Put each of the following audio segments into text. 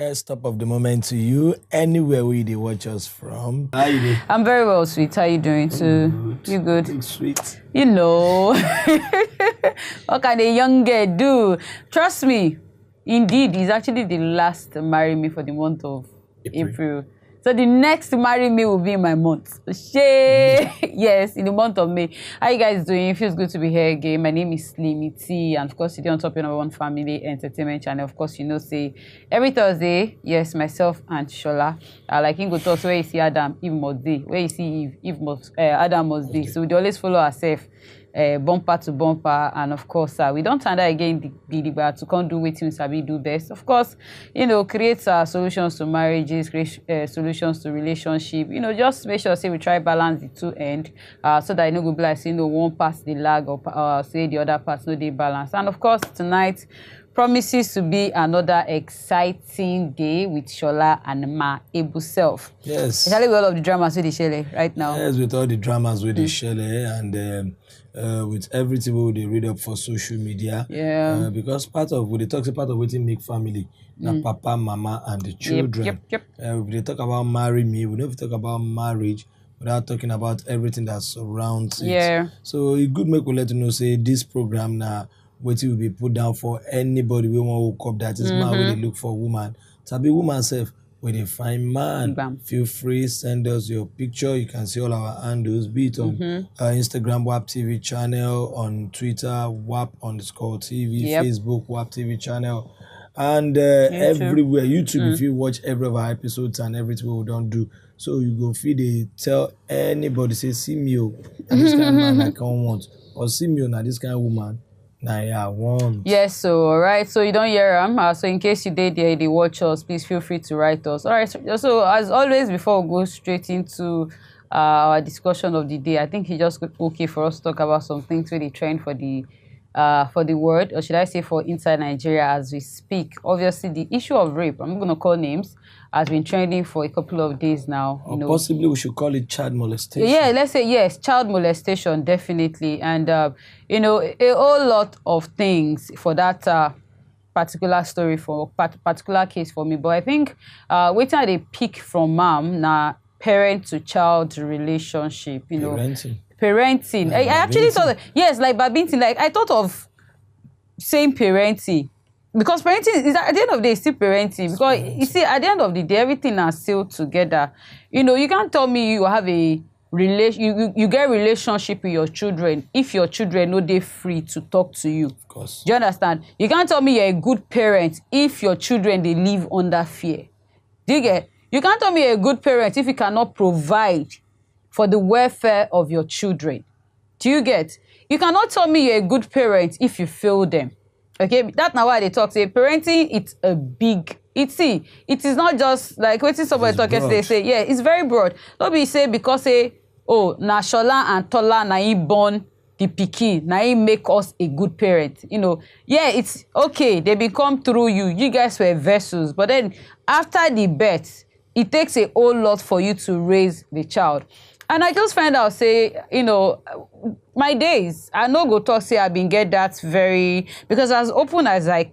best top of the moment to you, anywhere where they watch us from. How you doing? I'm very well, sweet. How you doing too? Good. You good? Look sweet. You know. What can a young girl do? Trust me. Indeed, he's actually the last to marry me for the month of April. So the next to marry me will be in my month. Yes, in the month of May. How you guys doing? It feels good to be here again. My name is Slimmy T, and of course, today on Top Number One Family Entertainment Channel. Of course, you know, say every Thursday, yes, myself and Shola, like in go talk where you see Adam, Eve must be. Where you see Eve must, Adam must be. So we always follow ourselves. Bumper to bumper, and of course we don't turn that again the to come do what we do best. Of course, you know, create solutions to marriages, create solutions to relationship. You know, just make sure say we try balance the two end, so that you know go be like say no one pass the lag or say the other pass no they balance. And of course tonight promises to be another exciting day with Shola and Ma Ebu self. Yes. Especially with all of the dramas with the Shele right now. Yes, with all the dramas with the Shele and with everything we read up for social media. Yeah. Because part of what they talk about of waiting make family, now papa, mama, and the children. Yep. They talk about marry me. We never talk about marriage without talking about everything that surrounds it. Yeah. So it good make we let you know say this program now waiting will be put down for anybody we want to up that is man when they look for woman. To be woman self when they find man. Bam. Feel free, send us your picture. You can see all our handles, be it on Instagram WAP TV channel, on Twitter WAP_TV, Facebook WAP TV channel, and everywhere YouTube. If you watch every of our episodes and everything we don't do, so you go feed they tell anybody say see me and this kind of man I can't want, or see me and this kind of woman. Nah, yeah, I want. Yes, so all right. So you don't hear them. So in case you did there, they watch us, please feel free to write us. All right. So as always, before we go straight into our discussion of the day, I think it's just okay for us to talk about some things really trend for the world, or should I say for inside Nigeria as we speak. Obviously, the issue of rape, I'm not going to call names, has been trending for a couple of days now. Or possibly we should call it child molestation. Yeah, let's say yes, child molestation, definitely. And, you know, a whole lot of things for that particular story, for particular case for me. But I think waiting at a peak from mom, now parent to child relationship, you know. Parenting. I actually thought that, yes, like babinting, like I thought of same parenting. Because parenting is at the end of the day still parenting. Because you see, at the end of the day, everything is still together. You know, you can't tell me you have a you get a relationship with your children if your children know they're free to talk to you. Of course. Do you understand? You can't tell me you're a good parent if your children they live under fear. Do you get? You can't tell me you're a good parent if you cannot provide for the welfare of your children. Do you get? You cannot tell me you're a good parent if you fail them. Okay, that's not why they talk. Say parenting, it's a big. It is not just like waiting somebody talk yesterday. Say yeah, it's very broad. Don't be say because say na Shola and Tola na he born the pikin, na he make us a good parent. You know, yeah, it's okay. They become through you. You guys were vessels, but then after the birth, it takes a whole lot for you to raise the child. And I just find out, say, you know, my days, I no go talk, say, I've been get that very, because as open as I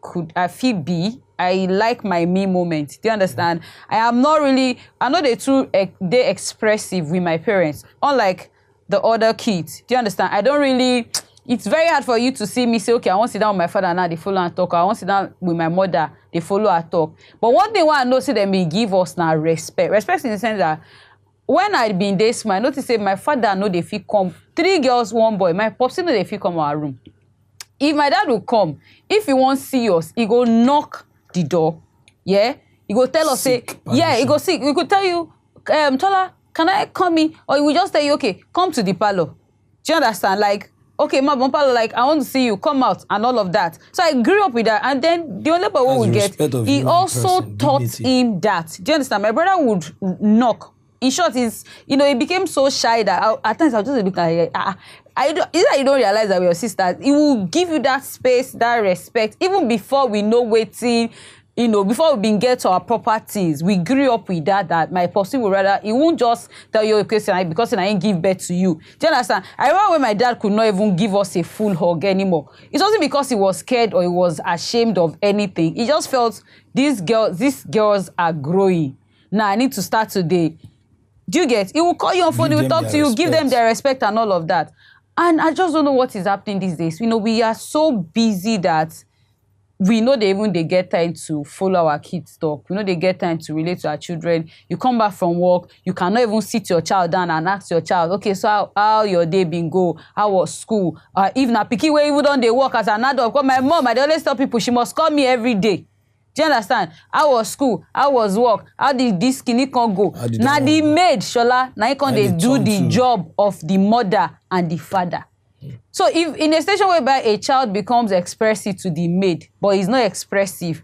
feel be, I like my me moment. Do you understand? I am not really, I know they expressive with my parents, unlike the other kids. Do you understand? I don't really, it's very hard for you to see me say, okay, I want to sit down with my father now, they follow and talk. Or I want to sit down with my mother, they follow and talk. But one thing I know, say, them may give us now respect. Respect in the sense that, when I been this small, I noticed say my father know they fit come. 3 girls, 1 boy. My popsi know they fit come our room. If my dad will come, if he won't see us, he go knock the door. Yeah? He go tell us, say, yeah, he go sick. He could tell you, Tola, can I come in? Or he will just tell you, okay, come to the parlor. Do you understand? Like, okay, my parlor, like, I want to see you, come out, and all of that. So I grew up with that. And then the only boy we get, he also taught him that. Do you understand? My brother would knock. In short, is you know, he became so shy that at times I'll just look at him. Either you don't realize that we're your sisters. It will give you that space, that respect, even before we know waiting you know, before we been get to our properties, we grew up with that my person would rather, he won't just tell you, okay, because I ain't give birth to you. Do you understand? I remember when my dad could not even give us a full hug anymore. It wasn't because he was scared or he was ashamed of anything. He just felt these girls are growing. Now I need to start today. Do you get? He will call you on phone, he will talk to you, give them their respect and all of that. And I just don't know what is happening these days. You know, we are so busy that we know they get time to follow our kids talk. We know they get time to relate to our children. You come back from work, you cannot even sit your child down and ask your child, okay, so how your day been go? How was school? If na pikin wey even don dey work as an adult, because my mom, I dey always tell people she must call me every day. Do you understand? How was school? How was work? How did this skinny con go? Na the maid, Shola, na he con dey do the job of the mother and the father. So if in a situation whereby a child becomes expressive to the maid, but is not expressive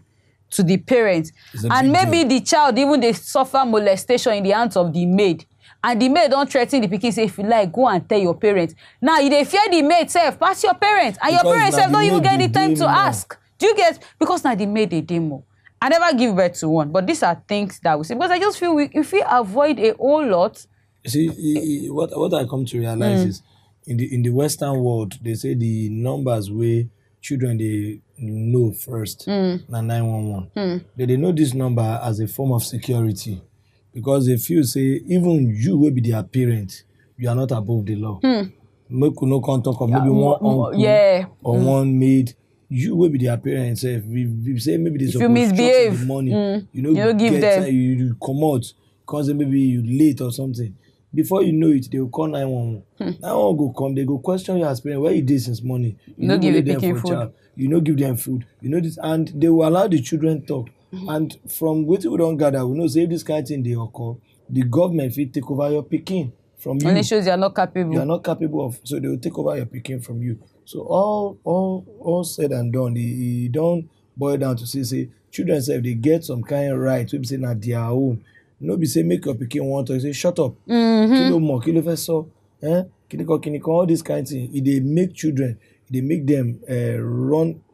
to the parent, and maybe the child even they suffer molestation in the hands of the maid, and the maid don't threaten the pikin, say if you like, go and tell your parents. Now you dey fear the maid self, pass your parents, and your parents self don't even get the time to ask. Do you get? Because now the maid a demo. I never give birth to one, but these are things that we see. Because I just feel if we avoid a whole lot. You see, what I come to realize is, in the Western world, they say the numbers where children they know first na 911. They know this number as a form of security, because they feel say even you will be their parent, you are not above the law. Make no contact of maybe one uncle or one maid. You will be their parents. If we say maybe they you misbehave, the money, you know, give them. You come out because maybe you late or something. Before you know it, they will call 911. 911 go come, they go question your parents, where you did since morning. You no give them food. Child. You know, give them food. You know this, and they will allow the children talk. And from what we don't gather, we know say if this kind of thing they occur, the government will take over your pikin from you. And it shows you are not capable. You are not capable of, so they will take over your pikin from you. So all said and done, they don't boil down to say children say if they get some kind of right, we say na their own. No be say make your pikin want to say shut up. Kilo more, kilo first so, kiniko, all this kind of thing. They make children, they make them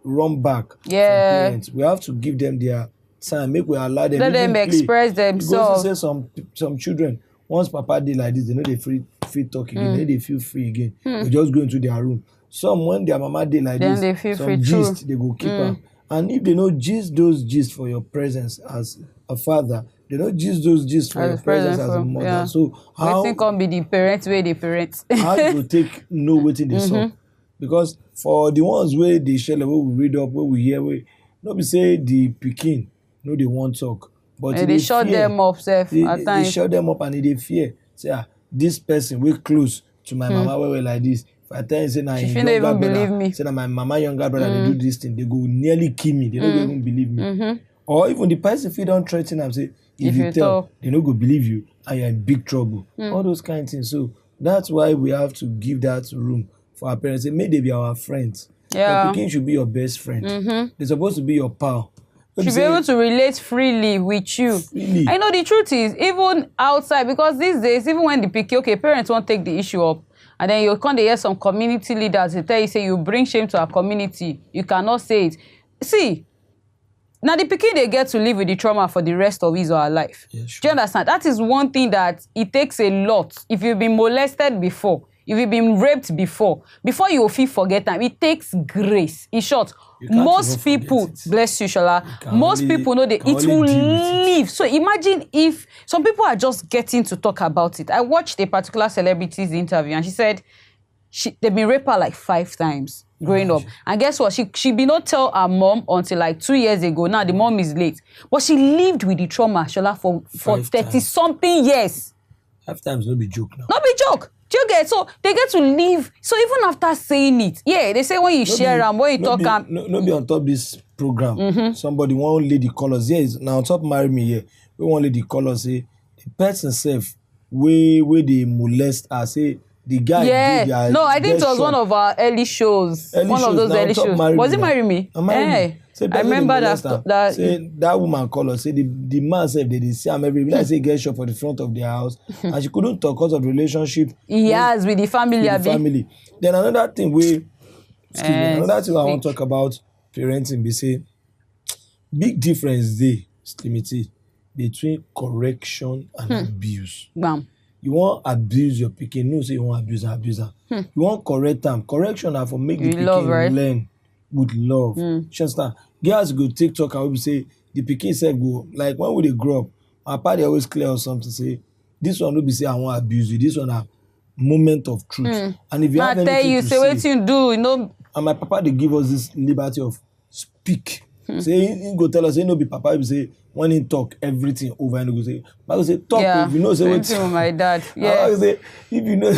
run back from parents. We have to give them their time, make we allow them. Let them express themselves. Because say some children, once papa did like this, they know they free talk again, they feel free again. They just go into their room. Some when their mama did like then this, they feel some free gist, too. they go keep her. And if they know those gist for your presence as a father, they know those gist for your presence as a mother. Yeah. So how can be the parents where the parents? how you take know wetin they saw? Because for the ones where they share, where we read up, where we hear, where no be say the pikin no they want talk, but they shut them up, at times. They shut them up and they fear. Say this person we close to my mama where like this. If I tell you, say, she don't even believe me. Say, my mama younger brother, they do this thing, they go nearly kill me. They don't even believe me. Or even the person if you don't threaten them, say, if you tell, talk, they don't go believe you, and you're in big trouble. All those kind of things. So that's why we have to give that room for our parents. Say, may they be our friends. Yeah. Your pikin should be your best friend. They're supposed to be your pal. Should be able to relate freely with you. I know the truth is, even outside, because these days, even when the pikin, okay, parents won't take the issue up, and then you can't hear some community leaders, they tell you, say, you bring shame to our community. You cannot say it. See, now the pikin, they get to live with the trauma for the rest of his or her life. Yeah, sure. Do you understand? That is one thing that it takes a lot. If you've been molested before, if you've been raped before you feel forget time, it takes grace. In short, most people, bless you, Shola, most people know that it will leave. So imagine if some people are just getting to talk about it. I watched a particular celebrity's interview and she said they've been raped her like 5 times growing up. And guess what? She did not tell her mom until like 2 years ago. Now the mom is late. But she lived with the trauma, Shola, for 30-something years. 5 times, no be joke now. No be joke. Do you get? So they get to live. So even after saying it, yeah, they say when you share them, when you talk them. No be on top this program. Somebody, one lady call us. Yeah, now on top marry me here. We one lady call us, say, the person self, where they molest her, say, the guy. Yeah, no, I think it was one of our early shows. One of those early shows. Was it Marry Me? Hey. I remember that. Say that woman called us. Say the man said they see him every day. Say get shot for the front of their house, and she couldn't talk because of the relationship he has with the family. Then another thing another thing I want to talk about parenting. Be say big difference there, Slimity, between correction and abuse. Bam. You won't abuse your pikin, no say you won't abuse an abuser. You won't correct them. Correction are for make the pikin right? learn with love. You understand? Girls go TikTok and we say the pikin self go, like when we dey grow up, our party always clear or something, say this one will be say I won't abuse you, this one a moment of truth. And if you have anything tell you, to say what you do, you know. And my papa they give us this liberty of speak. Say he go tell us, he no be papa, he say when he talk everything over and he go say, I go say talk, if you know say what. Same thing with my dad. Yeah. I go say if you know,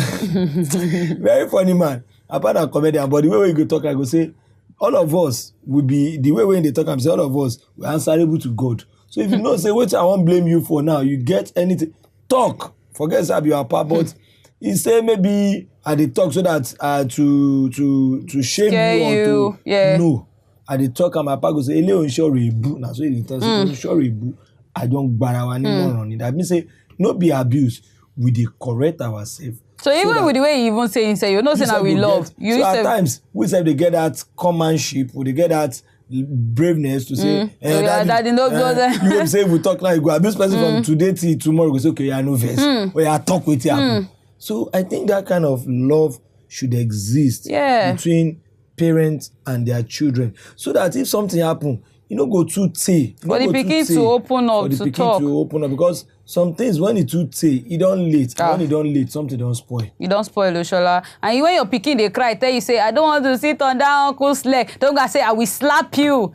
very funny man. Apart from comedian, but the way we go talk, I go say all of us will be the way when they talk. I'm say all of us we answerable to God. So if you know say what I won't blame you for now, you get anything talk. Forget say your papa, but he say maybe I dey talk so that to shame you or to no. I dey talk and my papa go say ele on sure rebu. Na so he tell say sure rebu. I don't gbara anymore on it. That means say no be abuse. We dey correct ourselves. So even with the way you even saying, you know, say that we love you. So at times we say they get that commanship, we they get that braveness to say, daddy no go you say we talk like you go abuse person from today till tomorrow. Go say okay, I know verse. Or I talk with you. So I think that kind of love should exist between parents and their children, so that if something happen, you know, go too say. For the pikin to open up, to talk. To open up, because some things when it too say, it don't late. When it don't late, something don't spoil. You don't spoil, Oshola. And when your pikin they cry, tell you say, I don't want to sit on that uncle's leg. Don't go say, I will slap you.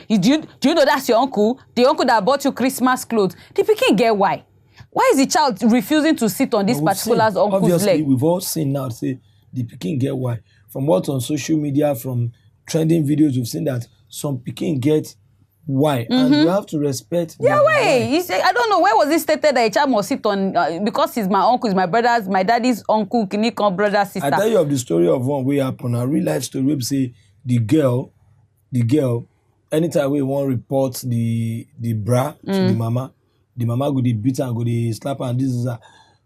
Do you know that's your uncle? The uncle that bought you Christmas clothes. The pikin get why? Why is the child refusing to sit on this particular uncle's obviously, leg? We've all seen now, say, the pikin get why. From what's on social media, from trending videos, we've seen that some pikin get why. And we have to respect why. He said, I don't know, where was it stated that a child must sit on, because he's my uncle, he's my brother's, my daddy's uncle, Kinikon brother, sister. I tell you of the story of one way happen, a real life story, we say the girl, anytime we want to report the bra to the mama go dey beat her, go dey slap her, and this is her.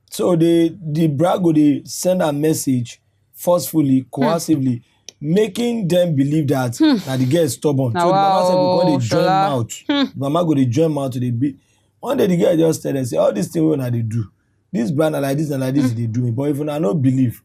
So the bra go dey send a message forcefully, coercively, making them believe that the girl is stubborn. So the mama said, because they join mouth. Mama go dey join mouth to the beat. One day the girl just tell them, say, all these things when they do, this brand like this and like this they do me. But if I no believe,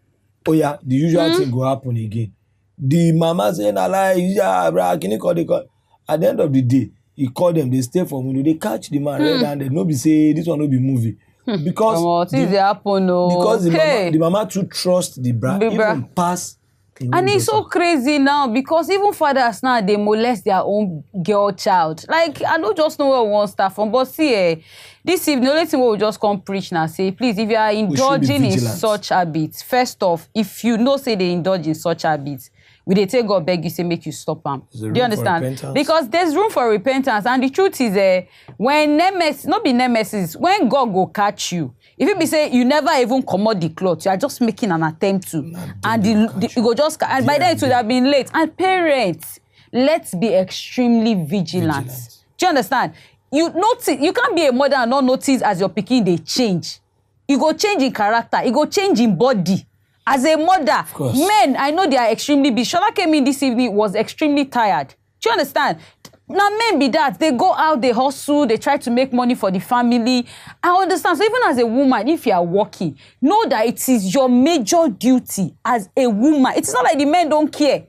oh yeah, the usual thing go happen again. The mama say, nah lie, yeah, bra, can you call the call? At the end of the day, he call them, they stay for window, they catch the man red-handed. No be say this one no be movie. Because the mama too trust the bra, even pass. And it's so crazy now, because even fathers now, they molest their own girl child. Like, I don't just know where we want to start from, but see, this evening, the only thing we will just come preach now, say, please, if you are indulging in such habits, first off, if you know, say they indulge in such habits, we they take God beg you, say, make you stop them. Do you understand? Because there's room for repentance. And the truth is, when nemesis, not be nemesis, when God go catch you, if you be say you never even commode the cloth, you are just making an attempt to, and you go just, and by then it would have been late. And parents, let's be extremely vigilant. Do you understand? You notice, you can't be a mother and not notice as your pikin they change. You go change in character, you go change in body. As a mother, men, I know they are extremely busy. Shola came in this evening, was extremely tired. Do you understand? Now, men be that. They go out, they hustle, they try to make money for the family. I understand. So even as a woman, if you are working, know that it is your major duty as a woman. It's not like the men don't care.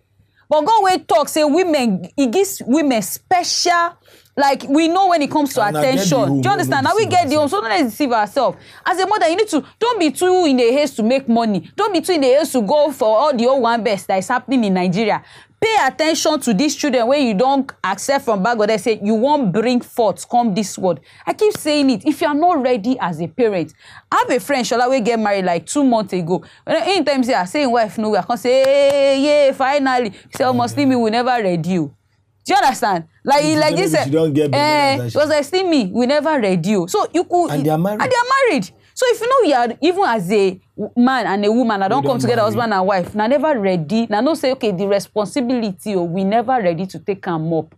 But God will talk, say women, it gives women special, like we know when it comes to attention. Do you understand? Now we get the home, so don't let's deceive ourselves. As a mother, you need to, don't be too in the haste to make money. Don't be too in the haste to go for all the old one best that is happening in Nigeria. Pay attention to these children when you don't accept from back, or they say you won't bring forth, come this word. I keep saying it. If you are not ready as a parent, I have a friend, Shola, we get married like 2 months ago. Anytime say, I say wife, no, I can say, hey, yeah, finally. He said, Muslim, we never read you. Do you understand? Like this, it was like, see me, we never read you. So you could, and they are married. So if you know you are, even as a man and a woman, I don't come together, husband and wife, now never ready, now no say, okay, the responsibility, or we never ready to take them up.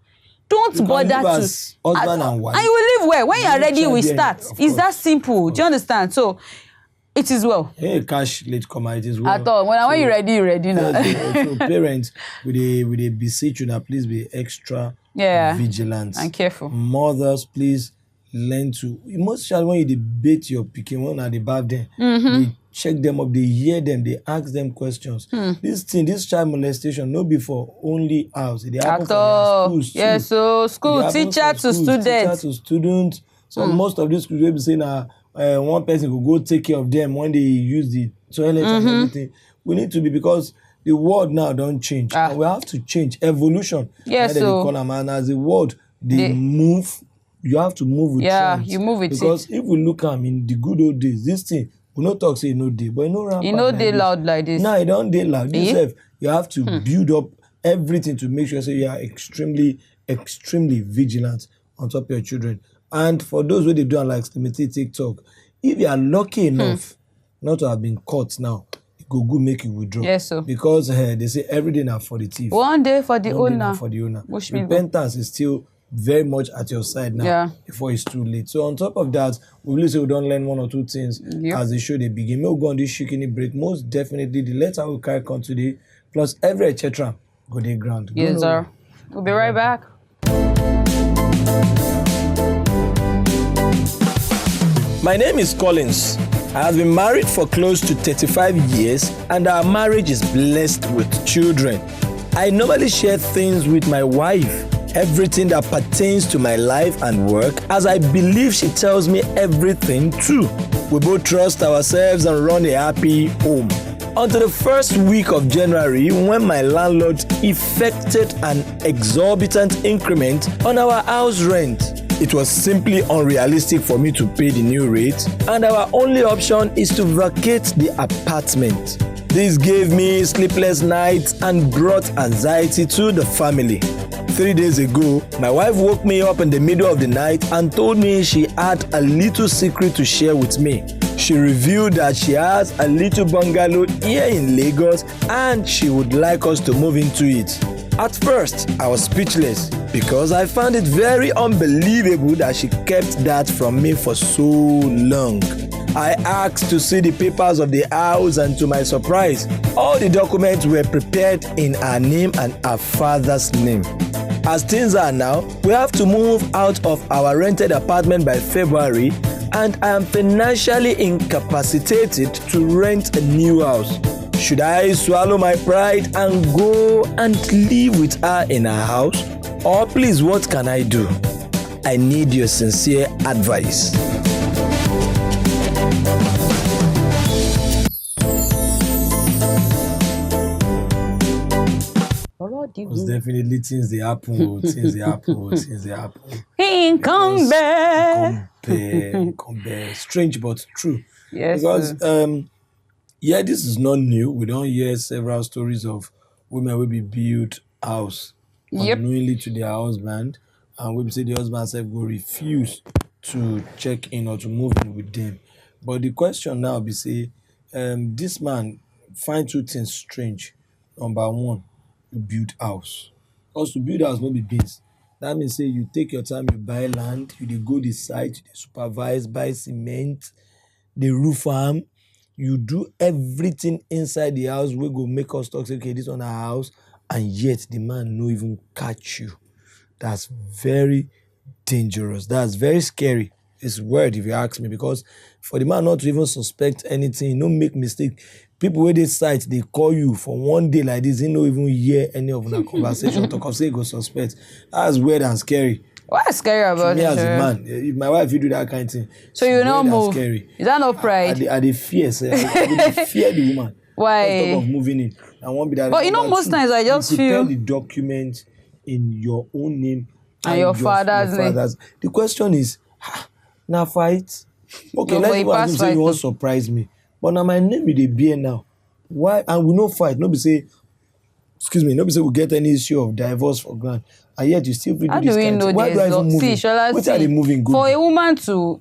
Don't bother to husband and wife. And you will live well. When you are ready, we start. It's that simple. Do you understand? So It is well. Hey, cash late comer, it is well. At all. When you ready, you ready now. So parents, with a beseech you now, please be extra vigilant and careful. Mothers, please learn to. Most child when you debate your picking one at the back there, they check them up, they hear them, they ask them questions. This child molestation, no be for only house. It happen for their schools too. Yes, so school teacher to students. Teacher to students. So most of these schools will be saying one person will go take care of them when they use the toilet and everything. We need to be, because the world now don't change. And we have to change. Evolution. Yes, so and as the world they move, you have to move with trends. You move with because if we look at in the good old days, this thing we not talk say no day, but no rampant. You know they loud like this. No, it don't they loud. You have to build up everything to make sure you are extremely vigilant on top of your children. And for those who they do like limited TikTok, if you are lucky enough not to have been caught now, it go good make you withdraw. Yes, so. Because they say every day now for the thief. One day for the owner. For the owner. Repentance is still very much at your side now before it's too late. So on top of that, we will say we don't learn one or two things as the show they begin. We'll go on this shikini break. Most definitely the letter will carry on today, plus every etc. go the ground. Yes, sir. We'll be right back. My name is Collins. I have been married for close to 35 years and our marriage is blessed with children. I normally share things with my wife, everything that pertains to my life and work, as I believe she tells me everything too. We both trust ourselves and run a happy home. Until the first week of January, when my landlord effected an exorbitant increment on our house rent. It was simply unrealistic for me to pay the new rate, and our only option is to vacate the apartment. This gave me sleepless nights and brought anxiety to the family. 3 days ago, my wife woke me up in the middle of the night and told me she had a little secret to share with me. She revealed that she has a little bungalow here in Lagos and she would like us to move into it. At first, I was speechless because I found it very unbelievable that she kept that from me for so long. I asked to see the papers of the house, and to my surprise, all the documents were prepared in her name and her father's name. As things are now, we have to move out of our rented apartment by February, and I am financially incapacitated to rent a new house. Should I swallow my pride and go and live with her in her house? Or please, what can I do? I need your sincere advice. It's definitely things they happen. Come back. Strange but true. Yes. Because this is not new. We don't hear several stories of women will be built house unknowingly to their husband, and we say the husband self will refuse to check in or to move in with them. But the question now be say, this man find two things strange. Number one, you build house. Because to build house no be beans. That means say you take your time, you buy land, you dey go the site, you dey supervise, buy cement, the roof arm. You do everything inside the house wey go make us talk say, okay, this one our house, and yet the man no even catch you. That's very dangerous. That's very scary. It's weird if you ask me, because for the man not to even suspect anything, no make mistake. People wey dey site, they call you for one day like this, they no even hear any of that conversation. Talk of say go suspect. That's weird and scary. What's scary about me it? As a man, if my wife you do that kind of thing, so you don't move. Scary. Is that not pride? I dey fear, I fear the woman. Why? Talk of moving in. I won't be that. But you know, most times I just feel the document in your own name and your father's name. The question is, now fight. Okay, let's say you want to surprise me, but now my name is the beer now. Why? And we no fight. No be say, no be say we get any issue of divorce for granted. And yet you still feel this kind of thing. Why do I even move in? What are they moving good?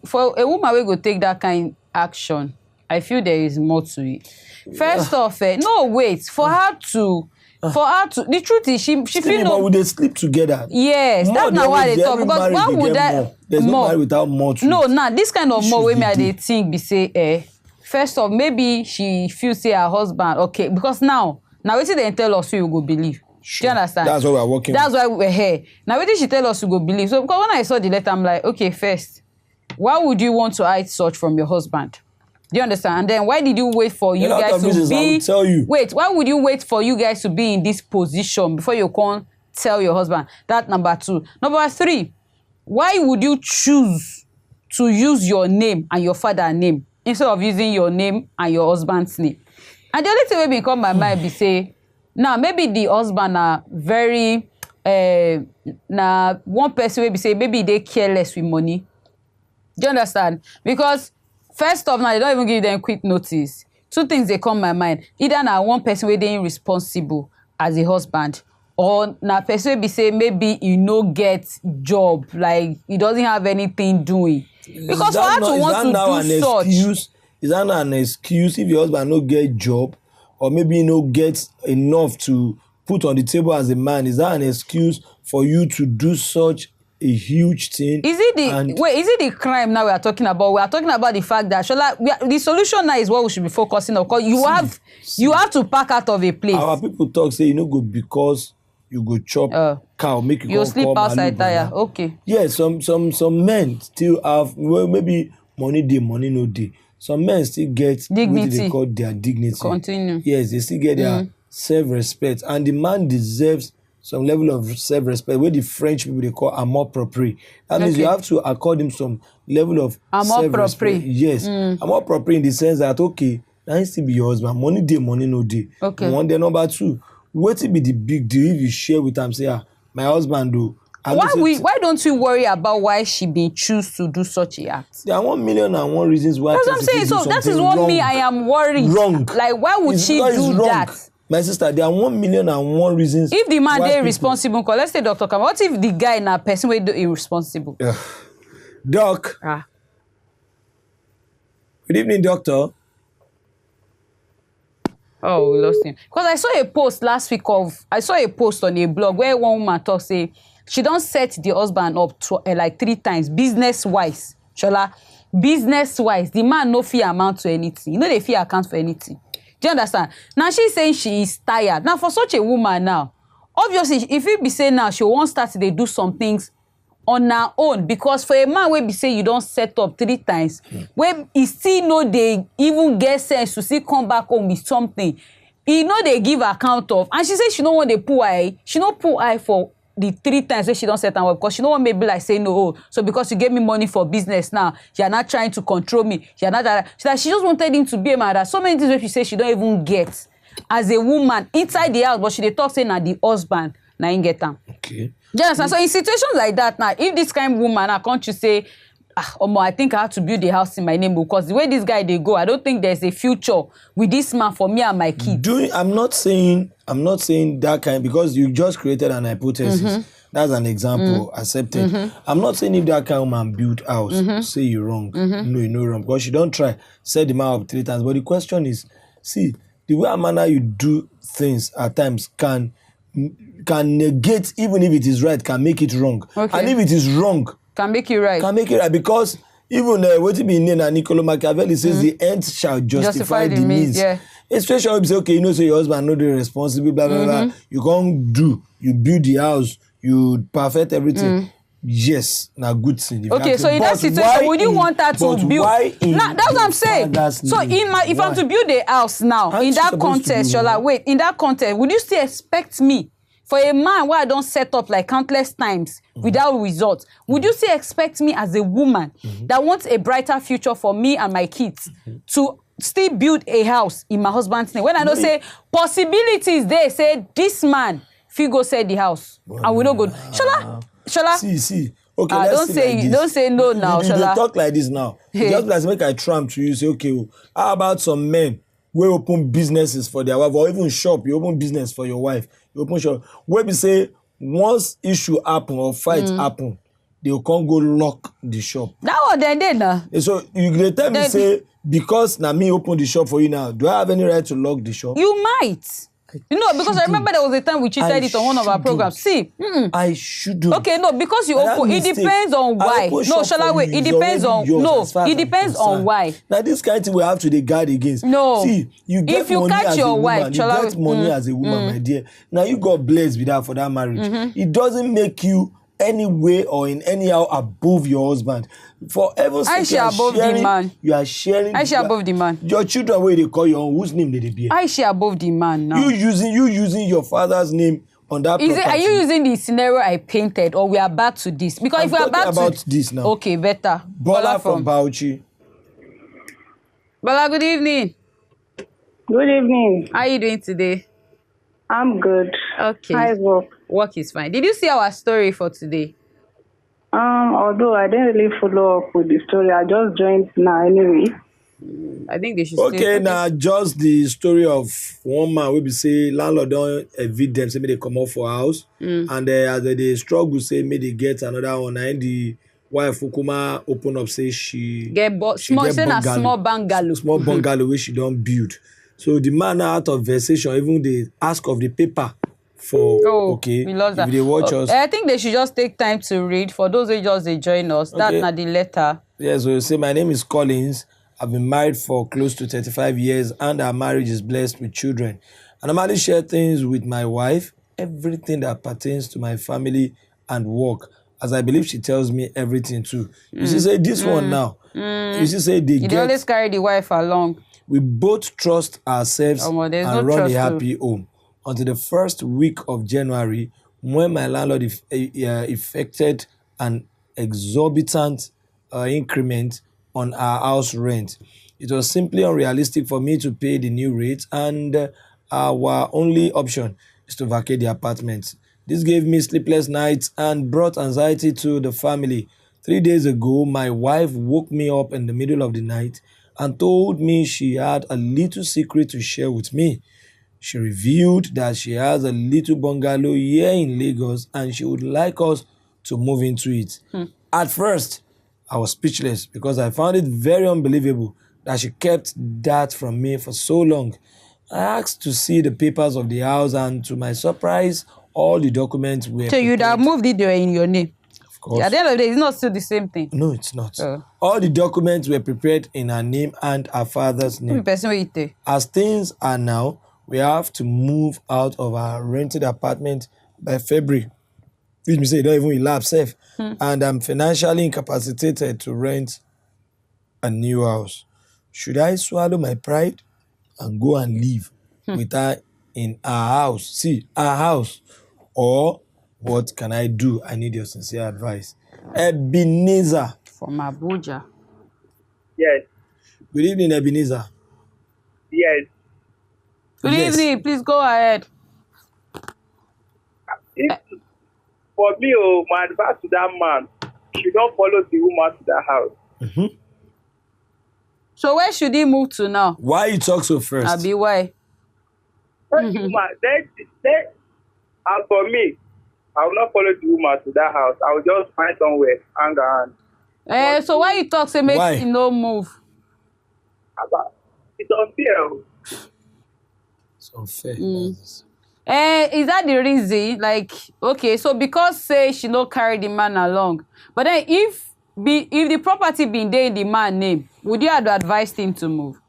For a woman we go take that kind action, I feel there is more to it. First off, no wait, for her to the truth is she feel no. Would they sleep together? Yes, more, that's not why they talk. Because why would that more? There's no marriage without more to no, it. Nah, this kind of more way me I dey think be say first off, maybe she feels say her husband, okay, because now wetin dem tell us, you go believe. Sure. Do you understand? That's why we're working. That's why we're here. Now wetin she tell us, you go believe. So because when I saw the letter, I'm like, okay, first, why would you want to hide such from your husband? Do you understand? And then why did you wait for you guys to be? I will tell you. Wait, why would you wait for you guys to be in this position before you can tell your husband? That number 2. Number 3, why would you choose to use your name and your father's name instead of using your name and your husband's name? And the only thing wey come my mind be say, now maybe the husband are very na one person wey be say maybe they careless with money. Do you understand? Because first off, now they don't even give them quick notice. 2 things they come my mind. Either na one person wey dey irresponsible as a husband, or na person wey be say maybe he no get job, like he doesn't have anything doing. Because for her to want to do such, is that not an excuse if your husband no get job, or maybe he no get enough to put on the table as a man? Is that an excuse for you to do such a huge thing? Is it the crime now we are talking about? We are talking about the fact that Shola, the solution now is what we should be focusing on, because you have to pack out of a place. Our people talk say you no go because you go chop cow, make you sleep outside tire. Okay. Yeah, some men still have, well, maybe money dey, money no dey. Some men still get dignity. What they call their dignity. Continue. Yes, they still get their self-respect, and the man deserves some level of self-respect, where the French people they call amour propre. That means you have to accord him some level of self-respect. Yes, amour propre in the sense that, okay, now he still be your husband. Money dey, money no dey. Okay. One day, number 2, what will be the big deal if you share with him, say, my husband do. Why don't you worry about why she been choose to do such a act? There are 1,000,001 reasons why. That's what I'm saying. So that is what me, I am worried. Wrong. Like, why would she do that? My sister, there are 1,000,001 reasons. If the man dey irresponsible, because let's say Dr. Kama, what if the guy na person wey dey irresponsible? Doc. Good evening, doctor. Oh, we lost him. Because I saw a post last week I saw a post on a blog where one woman talk say she don't set the husband up to, like 3 times, business-wise. Shola, business-wise, the man no fit amount to anything. You know, they fit account for anything. Do you understand? Now she's saying she is tired. Now for such a woman now, obviously, if you be saying now she won't start to do some things on her own, because for a man wey be say you don't set up 3 times, when he still know they even get sense to still come back home with something, he know they give account of, and she say she don't want the pull eye. She no pull eye for the 3 times where she don't set am up, because she no want maybe like say no, so because you gave me money for business now, you are not trying to control me, you are not that. She just wanted him to be a mother. So many things where she say she don't even get as a woman inside the house, but she dey talk say na the husband na him get am. Okay. Yes, and so in situations like that now, if this kind of woman, I can't you say, I think I have to build a house in my name, because the way this guy they go, I don't think there's a future with this man for me and my kids. I'm not saying that kind, because you just created an hypothesis. That's an example, accepted. I'm not saying if that kind of woman build house, say you're wrong. No, you're not wrong, because she don't try, set the man up 3 times. But the question is, see, the way a manner you do things at times can negate, even if it is right, can make it wrong. Okay. And if it is wrong, can make you right. Can make it right, because even what it be in Niccolo Machiavelli says the end shall justify the means. Yeah. Especially if you say, okay, you know, so your husband not responsible, blah blah blah. You can't you build the house, you perfect everything. Yes, now good thing. Okay, so in that situation, would you want her to build? Now, that's what I'm saying. So if I'm to build a house now, in that context, Shola, wait, in that context, would you still expect me, for a man where I don't set up like countless times without results, would you still expect me as a woman that wants a brighter future for me and my kids to still build a house in my husband's name? When I don't say possibilities, they say this man, Figo said the house, and we don't go. Shola. See. Okay, let's don't say no now, you Shola. Talk like this now. Just like make I tramp to you, say, okay, how about some men who open businesses for their wife, or even shop, you open business for your wife, you open shop, where we say once issue happen or fight happen, they can't go lock the shop. That one then did now. So you tell me say, because now me open the shop for you now, do I have any right to lock the shop? You might. Because I remember there was a time we cheated it on one of our programs. See, I shouldn't. Okay, no, because you open, it depends on why. No, Shala, it depends on it depends on why. Now this kind of thing we have to guard against. No, see, you get if you money catch as your a woman, wife, you get money as a woman, my dear. Now you got blessed with that for that marriage. It doesn't make you any way or in anyhow above your husband. For heaven's sake, you are above the man. You are sharing. I share above the man. Your children, where they call your own, whose name did they bear? I share above the man now. You using your father's name on that property. Are you using the scenario I painted, or we are back to this? Because if we are back about this now. Okay, better. Bola from Bauchi. Bola, good evening. Good evening. How are you doing today? I'm good. Okay. How's work? Work is fine. Did you see our story for today? Although I didn't really follow up with the story, I just joined now anyway. I think they should okay, now just the story of one man wey be say landlord don evict them, say make they comot for house, and as they struggle say make they get another one, and the wife Fukuma open up say she get small bungalow wey she don build. So the man now out of vexation even dey ask of the paper for we lost that. If they watch us, I think they should just take time to read. For those who just they join us, that's not the letter. Yeah, so you say my name is Collins. I've been married for close to 35 years and our marriage is blessed with children. I normally share things with my wife, everything that pertains to my family and work, as I believe she tells me everything too. You see, say this one now. You see, say they always carry the wife along. We both trust ourselves and run a happy home. Until the first week of January, when my landlord effected an exorbitant increment on our house rent. It was simply unrealistic for me to pay the new rate, and our only option is to vacate the apartment. This gave me sleepless nights and brought anxiety to the family. 3 days ago, my wife woke me up in the middle of the night and told me she had a little secret to share with me. She revealed that she has a little bungalow here in Lagos and she would like us to move into it. At first, I was speechless because I found it very unbelievable that she kept that from me for so long. I asked to see the papers of the house, and to my surprise, all the documents were So you'd have moved it in your name? Of course. At the end of the day, it's not still the same thing. No, it's not. All the documents were prepared in her name and her father's name. As things are now, we have to move out of our rented apartment by February. Which means you don't even elapse safe. And I'm financially incapacitated to rent a new house. Should I swallow my pride and go and live with her in our house? See, our house. Or what can I do? I need your sincere advice. Ebenezer. From Abuja. Yes. Good evening, Ebenezer. Yes. Good evening. Please go ahead. For me, my advice to that man, you don't follow the woman to that house. So where should he move to now? Why you talk so first? Abi, why? Then, as for me, I will not follow the woman to that house. I will just find somewhere, hang around. So why you talk say make him no move? It's unfair. It's unfair. Is that the reason? Like, okay, so because say she no carry the man along, but then if the property been there in the man name, would you have advised him to move?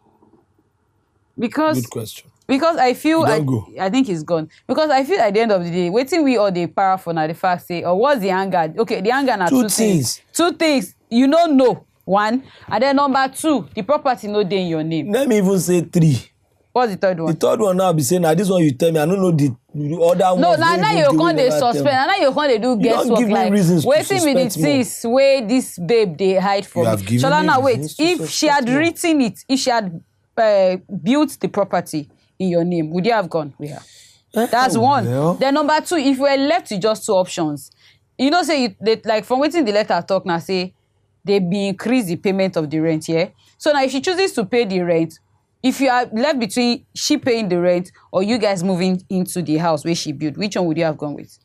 Because good question. Because I feel I think he's gone. Because I feel at the end of the day, waiting we all the power for now the fact say, or what's the anger? Okay, the anger are two things. Two things. You don't know. One. And then number two, the property no dey in your name. Let me even say three. What's the third one? The third one now be saying, now this one you tell me, I don't know the other one. No, now you can't they suspend. Now you can't they do guesswork like waiting with the things where this babe they hide from. So now wait, if she had written it, if she had built the property in your name, would you have gone with her? That's one. Well. Then number two, if we're left with just two options, you know, say they, like from waiting the letter talk now say they be increase the payment of the rent, yeah. So now if she chooses to pay the rent, if you are left between she paying the rent or you guys moving into the house where she built, which one would you have gone with?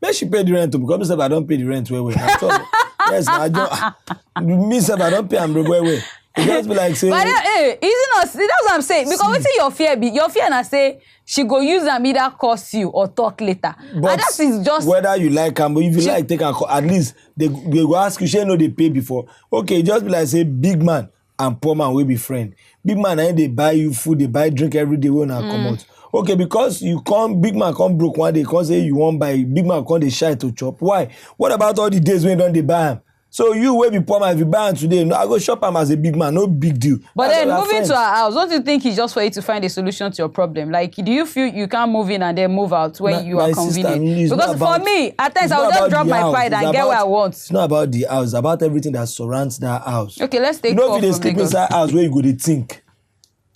May she pay the rent too, because I don't pay the rent well. Yes, I don't. Me say I don't pay. I'm well. It just be like saying. But is it not? That's what I'm saying. Because what your fear be? Your fear na say she go use am either curse you or talk later. But and that is just whether you like am, but if you like take am, at least they go ask you, shey no dey pay before. Okay, just be like say big man and poor man will be friend. Big man na him dey buy you food, dey buy drink every day wey una comot. Okay, because you come, big man come broke one day, come say you wan buy, big man come dey shy to chop. Why? What about all the days when you don dey buy am? So you wey be poor man, if you buy am today, no, I go shop am as a big man, no big deal. But That's then all our moving friends. to her house, don't you think it's just for you to find a solution to your problem? Like, do you feel you can't move in and then move out when you are My sister, convenient? it's Because not about- for me, at times it's I will not just about drop the my house, pride it's and get what I want. It's not about the house, it's about everything that surrounds that house. Okay, let's take You know call if you dey from sleep Lagos. inside house where you go dey think.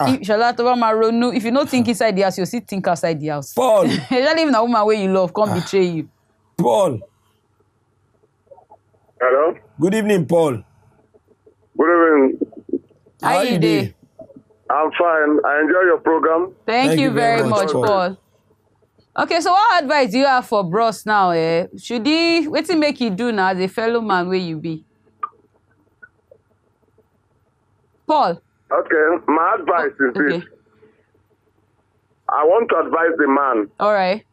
Shola to ma ronu. If you don't think inside the house, you still think outside the house. Paul, Especially if a woman where you love come betray you. Paul. Hello? Good evening, Paul. Good evening. How you dey? I'm fine. I enjoy your program. Thank you very much, Paul. Okay, so what advice do you have for bros now? Should he wetin make you do now as a fellow man where you be? Paul. Okay, my advice is Okay. this. I want to advise the man All right.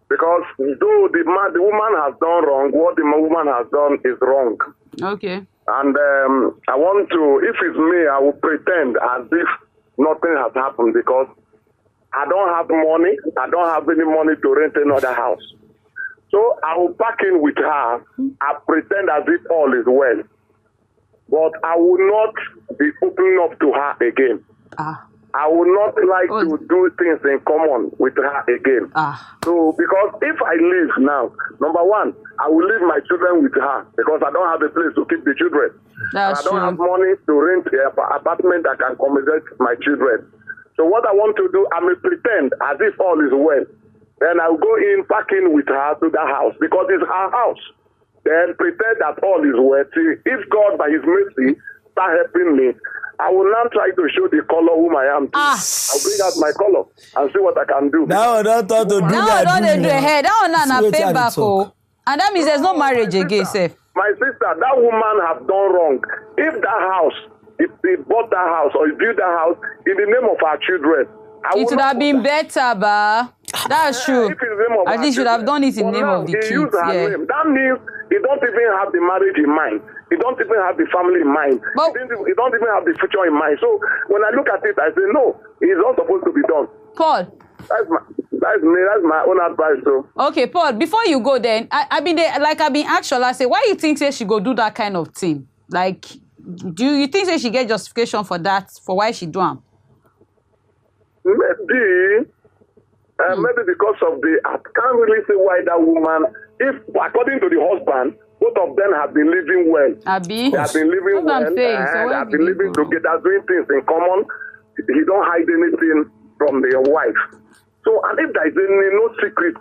because though the woman has done wrong, what the woman has done is wrong. Okay. And I want to, if it's me, I will pretend as if nothing has happened because I don't have money. I don't have any money to rent another house. So I will pack in with her. I pretend as if all is well. But I will not be opening up to her again. I will not like to do things in common with her again. So, because if I leave now, number one, I will leave my children with her because I don't have a place to keep the children. That's I don't true. have money to rent an apartment that can accommodate my children. So what I want to do, I may pretend as if all is well. Then I'll go in, pack in with her to the house because it's her house. Then pretend that all is well. See, if God by his mercy start helping me, I will now try to show the color whom I am. I'll bring out my color and see what I can do. Now I don't thought to do Now that. don't they do a hair. That one See na wetin I pay dey back talk. and that means there's no marriage again, sef. My sister, that woman have done wrong. If that house, if they bought that house or built that house in the name of our children, I It would have been better, ba. That's true. If it's the name of At our least you should have children. done it in But the name now of the he kids. used her Yeah. name. That means he don't even have the marriage in mind. He don't even have the family in mind. But- He don't even have the future in mind. So when I look at it, I say, no, it's not supposed to be done. Paul. That's my own advice. So Okay, Paul, before you go then, I been there, like I been asked Shola, say, why you think say she go do that kind of thing? Like, do you think say she get justification for that, for why she do am? maybe because of I can't really say why that woman, if according to the husband, both of them have been living well. Abi? They have been living That's what well. I'm saying. So They where have did been it living go? together, doing things in common. He don't hide anything from their wife. So, and if there is no secret,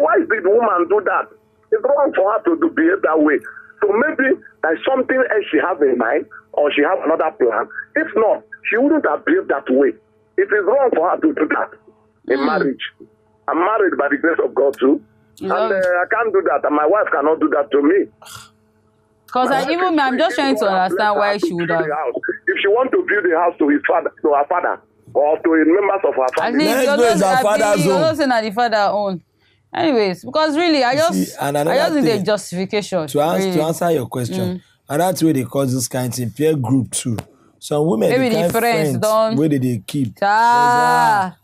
why did the woman do that? It's wrong for her to behave that way. So maybe there's something else she has in mind, or she has another plan. If not, she wouldn't have behaved that way. It is wrong for her to do that in marriage. I'm married by the grace of God too. And I can't do that, and my wife cannot do that to me. Because I'm just trying to understand why she would have. If she want to build a house to her father, or to the members of her At family. least Let's go, it's her father's own. you're not the father own. Anyways, because really, I just need a justification. To answer your question, and that's where they call this kind of thing peer group too. Some women Maybe they the kind friends don't- where they keep.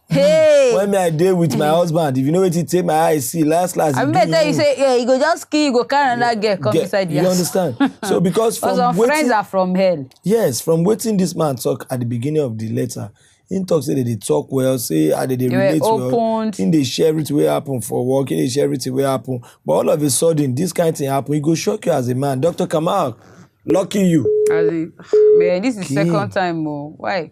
Hey. When me I dey with my husband, if you know what it take my eyes see last. I better you say, yeah, you go just kill, you go carry another girl come inside the you house. understand? So because from Some friends are from hell. yes, from waiting this man talk at the beginning of the letter, he talk say that they talk well, say that they relate well, opened. in they share it will happen for work, in they share it will happen. But all of a sudden, this kind of thing happen, it go shock you as a man. Dr. Kamal, lucky you. As in, man, this is second time more. Why?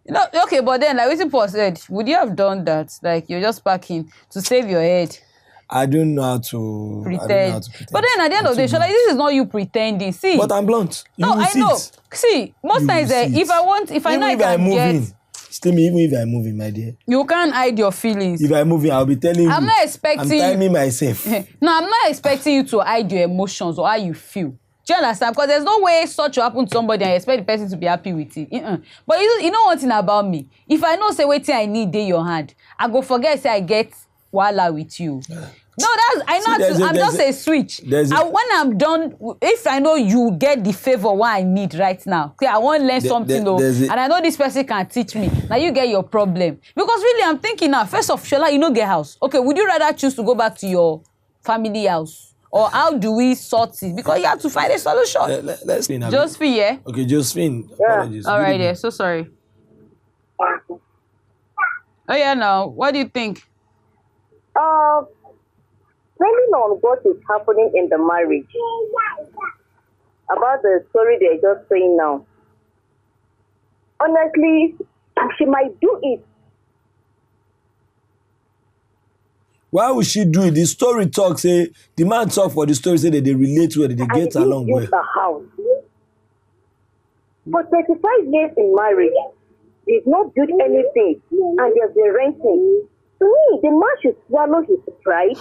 You know, okay, but then like what Paul said, would you have done that? Like you're just packing to save your head. I don't know how to Pretend. But then at the end of the day, Shola, this is not you pretending. See. But I'm blunt. You no, will I see know. it. See, most You times will see if it. I know I can get, Still me, even if I'm moving, my dear. you can't hide your feelings. If I'm moving, I'll be telling you. I'm not expecting I'm timing myself. No, I'm not expecting you to hide your emotions or how you feel. Do you understand? Because there's no way such will happen to somebody and you expect the person to be happy with it. But you know one thing about me. If I know say wetin I need in your hand, I go forget say I get wahala with you. No, I'm just a switch. When I'm done, if I know you get the favor what I need right now, okay, I want to learn something, and I know this person can teach me. Now you get your problem. Because really, I'm thinking now, first of Shola, you know, get house. Okay, would you rather choose to go back to your family house? Or how do we sort it? Because you have to find a solution. Let's Josephine, yeah? Okay, Josephine. Apologies. All right, yeah, so sorry. Oh, yeah, now, what do you think? Depending on what is happening in the marriage, about the story they're just saying now, honestly, she might do it. Why would she do it? The story talks, say, the man talk for the story, say that they relate well, that they get along well. The house. For 35 years in marriage, they've not built anything, and they've been renting. To me, the man should swallow his pride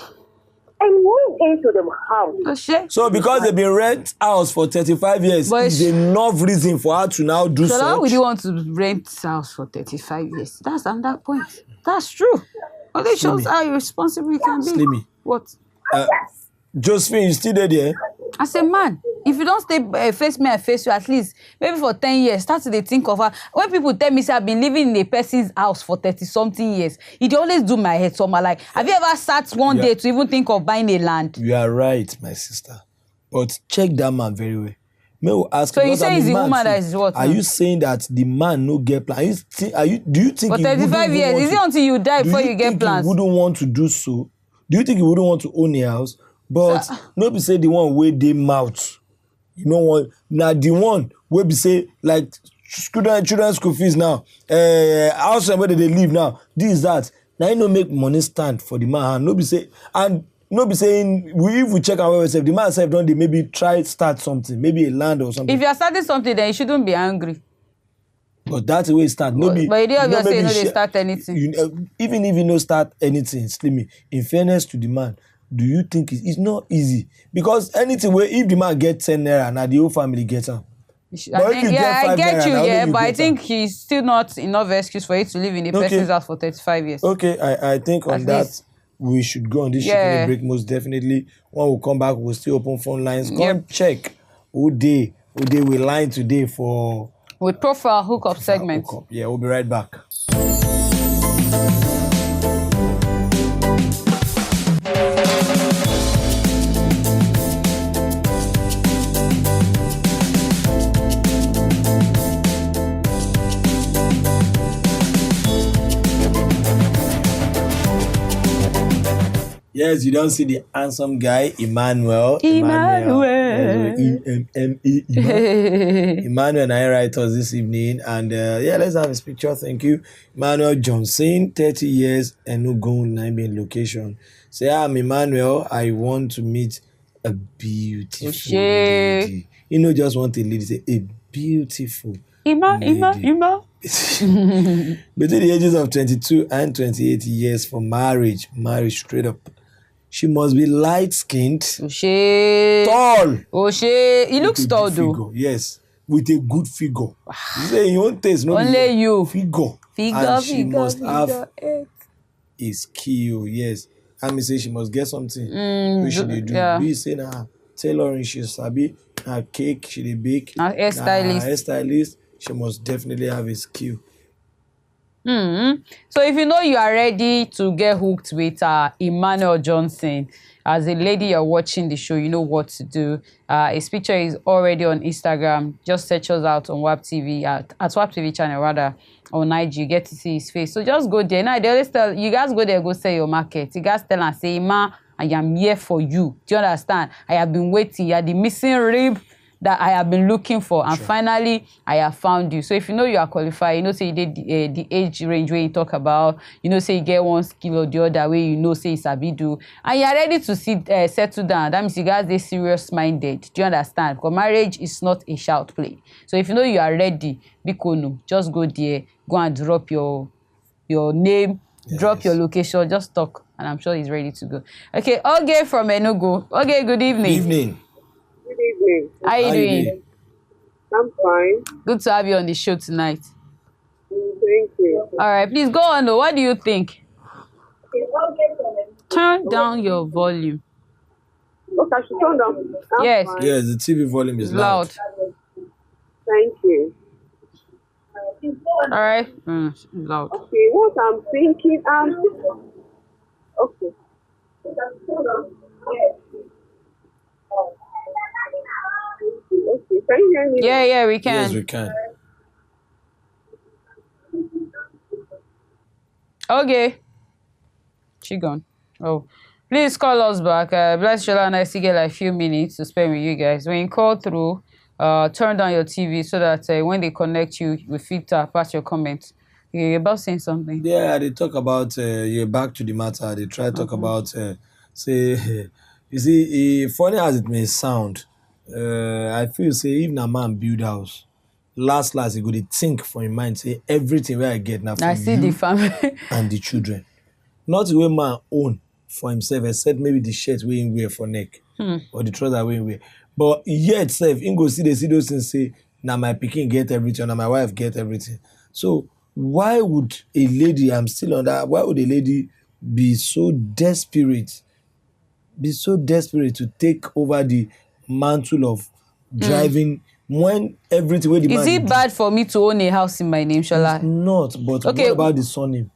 and move into the house. So because they've been rent house for 35 years, is enough reason for her to now do so. How would you want to rent house for 35 years? That's another point. That's true. But it shows how irresponsible you can be. Slimmy. What? Josephine, you still there? As a man, if you don't stay face me, I face you at least maybe for 10 years. Start to think of her. When people tell me, say I've been living in a person's house for 30-something years, it always do my head somewhere. Like, have you ever sat one day to even think of buying a land? You are right, my sister. But check that man very well. May we ask? So you say it's the woman that is what? Are you saying that the man no get plan? Do you think for 35 years? Is it until you die before you get plans? He wouldn't want to do so? Do you think he wouldn't want to own a house? But no be say the one where they mouth. You know what? Now the one where be say like children's school fees now, house where they live now, this that. Now you no make money stand for the man. No be say and no be saying if we check our website, the man self don't they maybe try start something, maybe a land or something. If you are starting something, then you shouldn't be angry. But that's the way it start. But you don't say no, they start anything. Even if you no start anything, Slimmy, in fairness to the man, do you think it's not easy? Because anything where if the man gets 10 naira, now the whole family gets up. I get you, but I think he's still not enough excuse for you to live in a person's house for 35 years. Okay, I think on that, we should go on this chicken break most definitely. When we come back, we'll still open phone lines. Go check who day we line today for... With profile hookup segment. Yeah, we'll be right back. Yes, you don't see the handsome guy, Emmanuel. Emmanuel and I write us this evening. And let's have his picture. Thank you. Emmanuel Johnson, 30 years, Enugu, Naibin location. Say, I'm Emmanuel. I want to meet a beautiful lady. You know, just want a lady. Say, a beautiful lady. Between the ages of 22 and 28 years for marriage straight up. She must be light-skinned, tall. He looks tall, though. Yes, with a good figure. You say you won't taste, no. Only you. Figure. And she must have a skill, yes. I mean, say she must get something. What should they do? We say, tailoring, she sabi. Cake, she dey bake. Hairstylist. She must definitely have a skill. So if you know you are ready to get hooked with Emmanuel Johnson, as a lady you're watching the show, you know what to do. His picture is already on Instagram. Just search us out on WAP TV, at WAP TV channel rather, on IG. You get to see his face. So just go there. Now they always tell you guys go there, go sell your market. You guys tell and say, "Ma, I am here for you." Do you understand? I have been waiting. You are the missing rib that I have been looking for, and finally I have found you. So if you know you are qualified, you know say you did the age range where you talk about, you know say you get one skill or the other way, you know say it's a do, and you are ready to settle down. That means you guys are serious minded. Do you understand? Because marriage is not a shout play. So if you know you are ready, Bikono, just go there, go and drop your name, drop your location, just talk, and I'm sure he's ready to go. Okay, Oge from Enugu. Okay, good evening. Good evening. Good evening. evening. How you doing? I'm fine. Good to have you on the show tonight. Thank you. All right, please go on. What do you think? Turn down your volume. Okay, I should turn down. I'm Yes. fine. Yes, the TV volume is loud. Thank you. All right. Loud. Okay, what I'm thinking, okay. Okay, can you hear me? Yeah, we can. Yes, we can. Okay. She gone. Oh. Please call us back. Bless Shola and I still get like a few minutes to spend with you guys. When you call through, turn down your TV so that when they connect you with filter pass your comments. You're about saying something. Yeah, they talk about you're back to the matter. They try to talk about say you see, funny as it may sound, I feel say if na man build house, last he go dey think for him mind say everything where I get now for I see the family. and the children. Not the way man own for himself, except maybe the shirt wey him wear for neck or the trouser wey him wear. But yet sef, him go see those things say, na my pikin get everything, na my wife get everything. So why would a lady, I'm still on that, why would a lady be so desperate to take over the mantle of driving when everything wey the man Is it bad for me to own a house in my name, Shola? not, but Okay. what about the surname?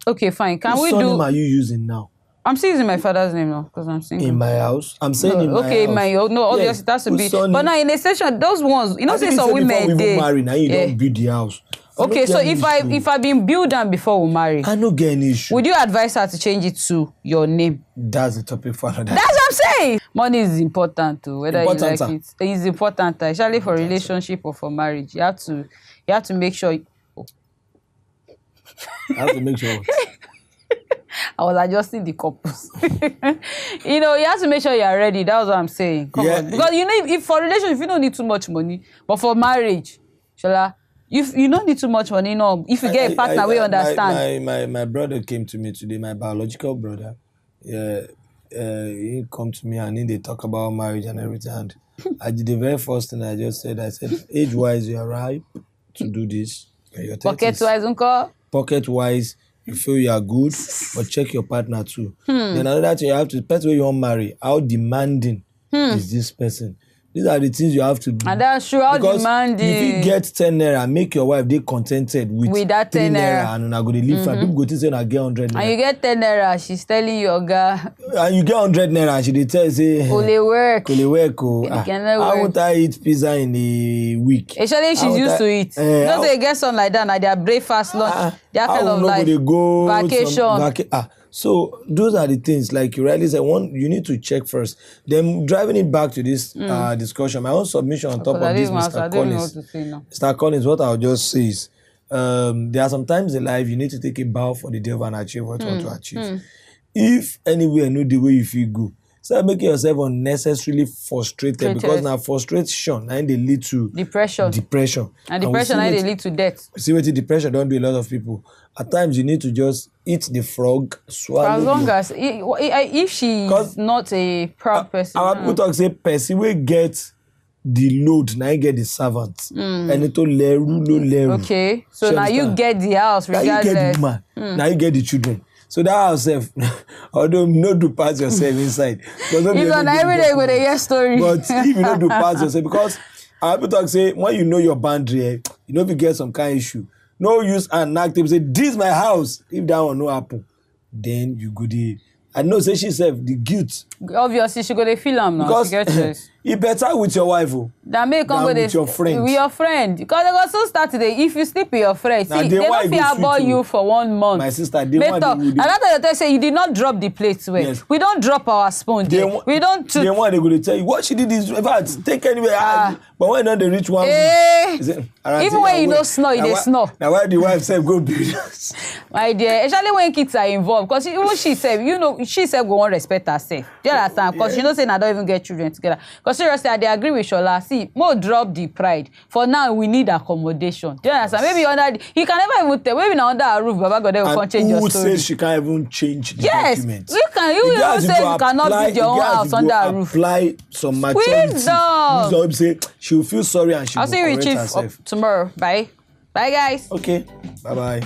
Okay, fine. Can Whose we surname do? are you using now? I'm still using my father's name now because I'm single. In my house? I'm saying in my Okay, house. no, obviously Yes, that's to whose be. surname- But now in a station, those ones, you know, I say think some you said before women we they. even marry, now you Yeah. don't build the house. I Okay, no so get any issue. if I been built down before we marry, I no get any issue. would you advise her to change it to your name? That's the topic for another. That's what I'm saying. Money is important too, whether you like Importanter. it. It's important, especially for relationship or for marriage. You have to make sure. I have to make sure. I was adjusting the couples. You know, you have to make sure you are ready. That's what I'm saying. Come Yeah. on. Because you know, if for relationship, you don't need too much money. But for marriage, Shola, you don't need too much money. No, if you get a partner, we understand. My brother came to me today, my biological brother. Yeah, he come to me and they talk about marriage and everything. And I did the very first thing I said, age-wise, you are ripe to do this. In your 30s. Pocket-wise, uncle. Pocket-wise, you feel you are good, but check your partner too. Then another thing, you have to, the person you want to marry, how demanding is this person? These are the things you have to do. And that's true, how Because demanding. if you get 10 naira, make your wife, they contented with that 3 10 naira. naira and una go dey live fine. People go think say una get 100 naira. And you get 10 naira, she's telling you, Oga, And you get 100 naira and she dey tell you say, only work. Kole work o. It cannot How work. would I eat pizza in a week? Especially if How she's would used I- to it. how- Don't they get something like that, like their breakfast, lunch, that kind how of no life. go dey go Vacation. So those are the things, like you rightly said, you need to check first. Then driving it back to this discussion, my own submission on top Because I of this, didn't Mr. I don't know what Collins. to say now. Mr. Collins, what I'll just say is, there are some times in life you need to take a bow for the devil and achieve what you want to achieve. If anywhere know the way you feel good, start making yourself unnecessarily frustrated because now frustration and they lead to Depression. And And we depression, see and they wetin- lead to death. See what depression don't do a lot of people. At times you need to just eat the frog, swallow. As long the- as if she 'Cause is not a proud person, Our people talk say person wey get the load na him get the servant. Ẹni tó lẹ́rú ló lẹ́rù. okay, so She now you understand? get the house Now you get the regardless. woman. Now you get the children. So that house sef, although no do pass yourself inside. Because no be If not everybody every get day with a yes story. But if you don't do pass yourself, because our people talk say when you know your boundary, you know if you get some kind of issue, no use and knack them say this my house. If that one no happen, then you go dey. I know say she self the guilt Obviously, she go dey feel am now. because She get choice. e better with your wife o. That may come Than with with your friend. With your friend. Because they go so start today. If you sleep with your friend, Na see, day they one don't e feel go about sweet you o. for 1 month. My sister, day Make one talk. they will dey- Another time say you did not drop the plate well. Yes. We don't drop our spoon there. We don't. Day one they go dey tell you what she did is in fact take anywhere. But when don dey reach one. Eh, He say, "Alright, even take when am you away." no snore, you Na dey why- snore. Na why the wife sef go build house. My dear, especially when kids are involved, because even she said, you know, she said go on respect herself. Do you you understand? Because you know say I don't even get children together. Because seriously, I dey agree with Shola. See, more drop the pride. For now, we need accommodation. Do you understand? Maybe you can never even tell. Maybe now under a roof, Baba God will change your story. Who says she can't even change the document? You even say you cannot build your own house under a roof. Apply some maturity. Wisdom. Say she will feel sorry and she will correct herself. I'll see you, Chief, tomorrow. Bye. Bye, guys. Okay. Bye-bye.